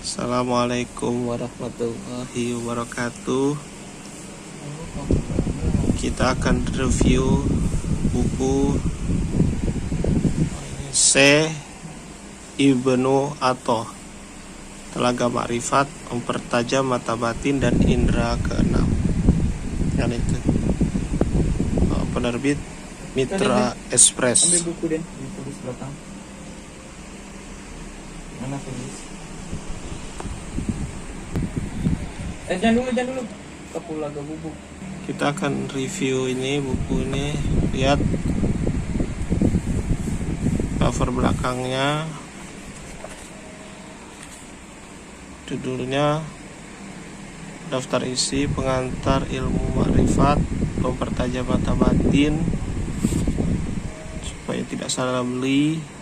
Assalamualaikum warahmatullahi wabarakatuh. Kita akan review buku Syekh Ibnu Athah, Telaga Makrifat, Mempertajam Mata Batin dan Indra keenam. Kan itu. Penerbit Mitra Express. Ambil buku deh, ditulis belakang. Mana tulis? Jangan dulu. Kapulaga bubuk. Kita akan review ini, buku ini. Lihat cover belakangnya. Judulnya Daftar Isi Pengantar Ilmu Makrifat, Mempertajam Mata Batin. Supaya tidak salah beli.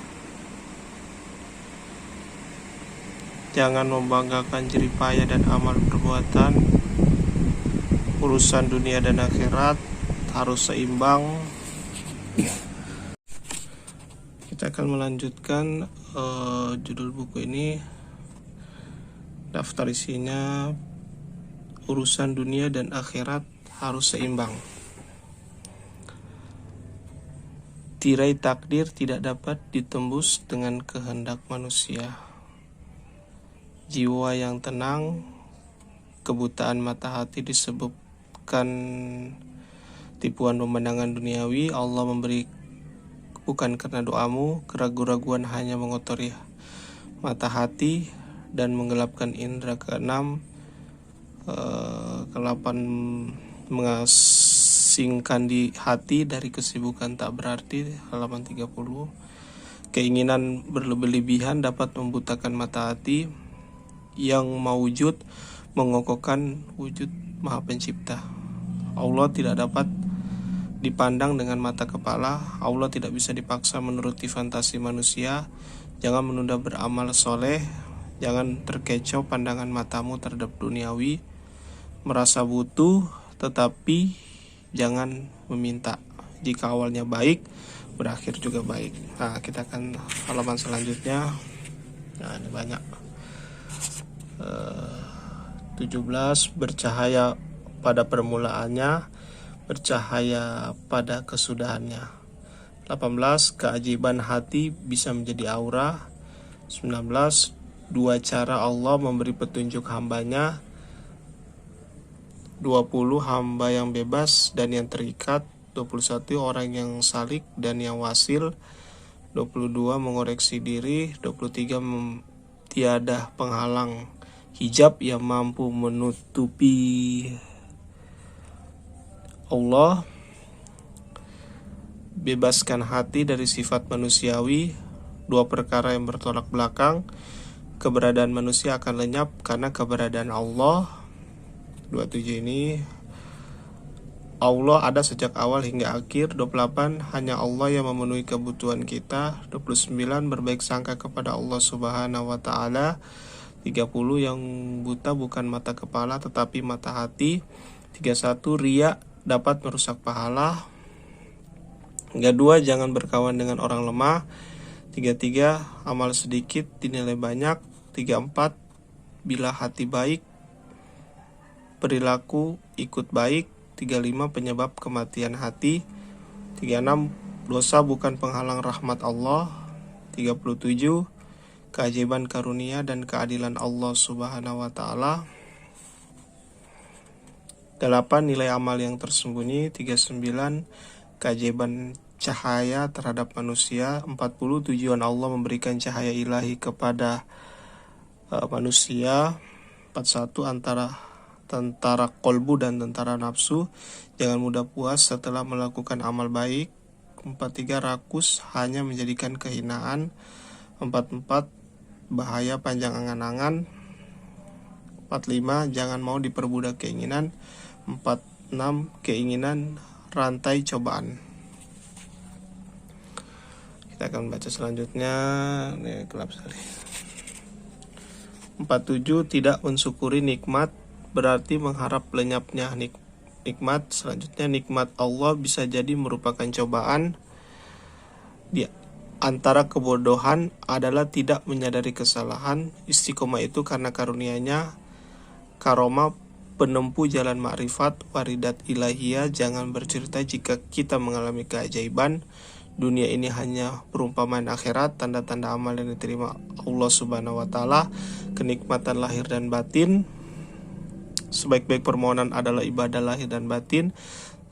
Jangan membanggakan jeripaya dan amal perbuatan. Urusan dunia dan akhirat harus seimbang. Kita akan melanjutkan judul buku ini. Daftar isinya urusan dunia dan akhirat harus seimbang. Tirai takdir tidak dapat ditembus dengan kehendak manusia. Jiwa yang tenang, kebutaan mata hati disebabkan tipuan pemandangan duniawi. Allah memberi bukan karena doamu, keraguan-raguan hanya mengotori mata hati dan menggelapkan indera keenam. Kelapan mengasingkan di hati dari kesibukan tak berarti, halaman 30. Keinginan berlebihan dapat membutakan mata hati yang mawujud, mengokohkan wujud Maha Pencipta. Allah tidak dapat dipandang dengan mata kepala. Allah tidak bisa dipaksa menuruti fantasi manusia. Jangan menunda beramal soleh. Jangan terkecoh pandangan matamu terhadap duniawi. Merasa butuh, tetapi jangan meminta. Jika awalnya baik, berakhir juga baik. Nah, kita akan halaman selanjutnya. Nah, ini banyak. 17 bercahaya pada permulaannya, bercahaya pada kesudahannya. 18 keajaiban hati bisa menjadi aura. 19 dua cara Allah memberi petunjuk hambanya. 20 hamba yang bebas dan yang terikat. 21 orang yang salik dan yang wasil. 22 mengoreksi diri. 23 tiada penghalang hijab yang mampu menutupi Allah. Bebaskan hati dari sifat manusiawi. Dua perkara yang bertolak belakang. Keberadaan manusia akan lenyap karena keberadaan Allah. 27 ini Allah ada sejak awal hingga akhir. 28 hanya Allah yang memenuhi kebutuhan kita. 29 berbaik sangka kepada Allah Subhanahu wa Ta'ala. 30 yang buta bukan mata kepala tetapi mata hati. 31 riya dapat merusak pahala. 32 jangan berkawan dengan orang lemah. 33 amal sedikit dinilai banyak. 34 bila hati baik, perilaku ikut baik. 35 penyebab kematian hati. 36 dosa bukan penghalang rahmat Allah. 37 keajaiban karunia dan keadilan Allah Subhanahu wa Ta'ala. 8 nilai amal yang tersembunyi. 39 keajaiban cahaya terhadap manusia. 40 tujuan Allah memberikan cahaya ilahi kepada manusia. 41 antara tentara kolbu dan tentara nafsu. Jangan mudah puas setelah melakukan amal baik. 43 rakus hanya menjadikan kehinaan. 44 bahaya panjang angan-angan. 45 jangan mau diperbudak keinginan. 46 keinginan rantai cobaan. Kita akan baca selanjutnya. Ini gelap sekali. 47 tidak mensyukuri nikmat berarti mengharap lenyapnya nikmat. Selanjutnya nikmat Allah bisa jadi merupakan cobaan. Di antara kebodohan adalah tidak menyadari kesalahan. Istiqomah itu karena karunia-Nya karomah penempuh jalan makrifat, waridat ilahiyah. Jangan bercerita jika kita mengalami keajaiban. Dunia ini hanya perumpamaan akhirat, tanda-tanda amal yang diterima Allah Subhanahu wa taala, kenikmatan lahir dan batin. Sebaik-baik permohonan adalah ibadah lahir dan batin,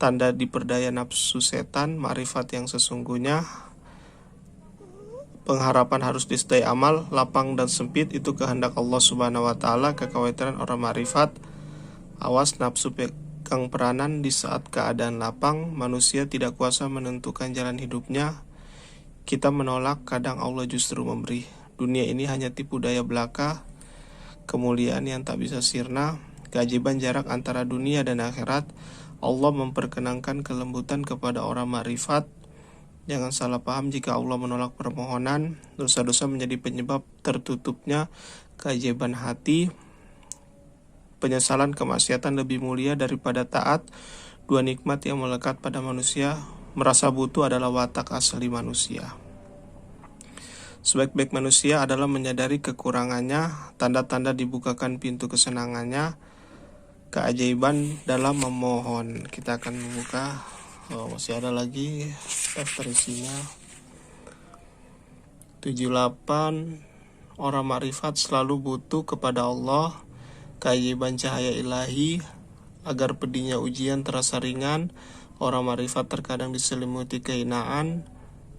tanda diperdaya nafsu setan, makrifat yang sesungguhnya. Pengharapan harus disertai amal, lapang dan sempit itu kehendak Allah Subhanahu wa taala, kekhawatiran orang makrifat. Awas nafsu pegang peranan di saat keadaan lapang, manusia tidak kuasa menentukan jalan hidupnya. Kita menolak, kadang Allah justru memberi. Dunia ini hanya tipu daya belaka, kemuliaan yang tak bisa sirna, keajaiban jarak antara dunia dan akhirat. Allah memperkenankan kelembutan kepada orang makrifat. Jangan salah paham jika Allah menolak permohonan. Dosa-dosa menjadi penyebab tertutupnya keajaiban hati. Penyesalan kemaksiatan lebih mulia daripada taat. Dua nikmat yang melekat pada manusia. Merasa butuh adalah watak asli manusia. Sebaik-baik manusia adalah menyadari kekurangannya. Tanda-tanda dibukakan pintu kesenangannya. Keajaiban dalam memohon. Kita akan membuka. Masih ada lagi daftar isinya. 78. Orang makrifat selalu butuh kepada Allah, keajaiban cahaya ilahi, agar pedihnya ujian terasa ringan. Orang makrifat terkadang diselimuti kehinaan.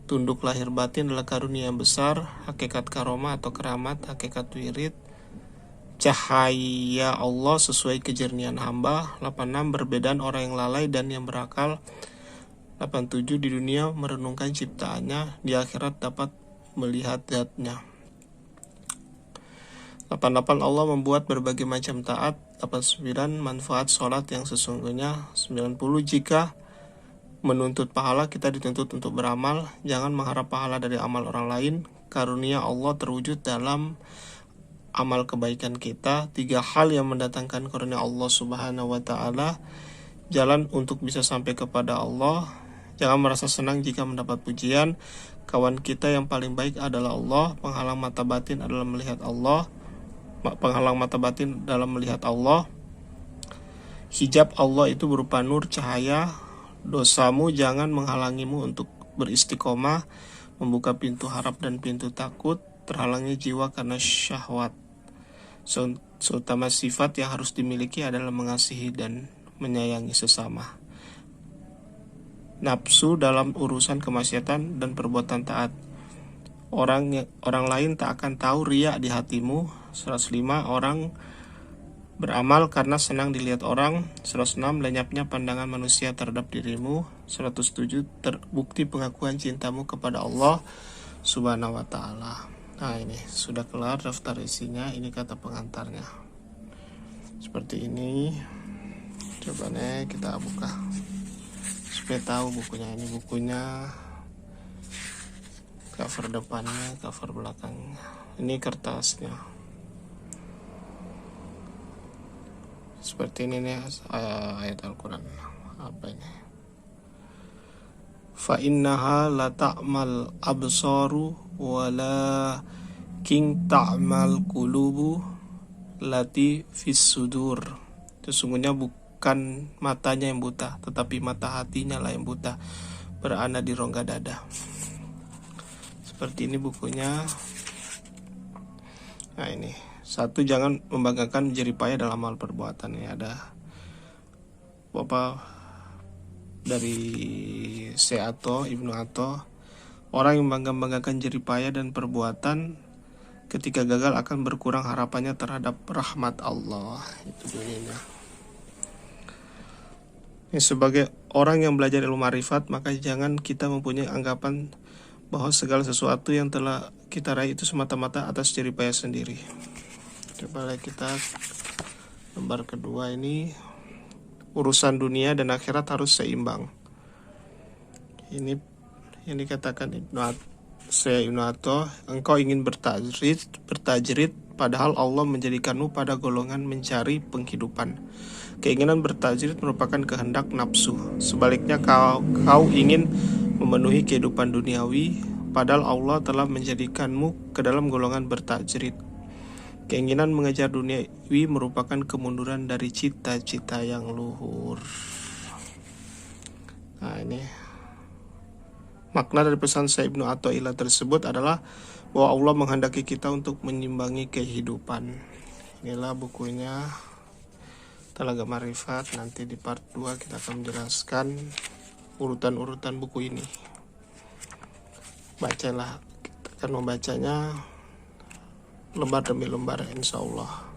Tunduk lahir batin adalah karunia yang besar. Hakikat karomah atau keramat, hakikat wirid, cahaya Allah sesuai kejernihan hamba. 86. Perbedaan orang yang lalai dan yang berakal. 87. Di dunia merenungkan ciptaannya, di akhirat dapat melihat zatnya. 88. Allah membuat berbagai macam taat. 89. Manfaat sholat yang sesungguhnya. 90. Jika menuntut pahala, kita dituntut untuk beramal. Jangan mengharap pahala dari amal orang lain. Karunia Allah terwujud dalam amal kebaikan kita. 3 hal yang mendatangkan karunia Allah Subhanahu wa taala. Jalan untuk bisa sampai kepada Allah. Jangan merasa senang jika mendapat pujian. Kawan kita yang paling baik adalah Allah. Penghalang mata batin adalah melihat Allah. Penghalang mata batin dalam melihat Allah. Hijab Allah itu berupa nur, cahaya. Dosamu jangan menghalangimu untuk beristiqomah, membuka pintu harap dan pintu takut. Terhalangnya jiwa karena syahwat. Seutama sifat yang harus dimiliki adalah mengasihi dan menyayangi sesama. Nafsu dalam urusan kemaksiatan dan perbuatan taat. Orang lain tak akan tahu riya di hatimu. 105. Orang beramal karena senang dilihat orang. 106. Lenyapnya pandangan manusia terhadap dirimu. 107. Terbukti pengakuan cintamu kepada Allah Subhanahu wa taala. Nah, ini sudah kelar daftar isinya. Ini kata pengantarnya. Seperti ini. Coba nih kita buka supaya tahu bukunya. Ini bukunya, cover depannya, cover belakangnya. Ini kertasnya. Seperti ini nih ayat Al-Quran. Apa ini? Fa innaha la ta'mal absaru walakin ta'mal qulubu lati fis sudur. Sesungguhnya bukan matanya yang buta, tetapi mata hatinya lah yang buta, berada di rongga dada. Seperti ini bukunya. Nah ini. 1. Jangan membanggakan jeripaya dalam hal perbuatan. Ini ada Bapak dari Seato, Ibnu Ato. Orang yang membanggakan jeripaya dan perbuatan ketika gagal akan berkurang harapannya terhadap rahmat Allah. Itu bunyinya. Ini sebagai orang yang belajar ilmu marifat, maka jangan kita mempunyai anggapan bahwa segala sesuatu yang telah kita raih itu semata-mata atas jeripaya sendiri. Coba lihat kita lembar kedua ini. Urusan dunia dan akhirat harus seimbang. Ini yang dikatakan Ibnu Atha, engkau ingin bertajrid padahal Allah menjadikanmu pada golongan mencari penghidupan. Keinginan bertajrid merupakan kehendak nafsu. Sebaliknya kau ingin memenuhi kehidupan duniawi, padahal Allah telah menjadikanmu ke dalam golongan bertajrid. Keinginan mengejar duniawi merupakan kemunduran dari cita-cita yang luhur. Nah, ini makna dari pesan Syekh Ibnu Athaillah tersebut adalah bahwa Allah menghendaki kita untuk menyimbangi kehidupan. Inilah bukunya, Talaga Marifat. Nanti di part 2 kita akan menjelaskan urutan-urutan buku ini. Bacalah, kita akan membacanya lembar demi lembar insya Allah.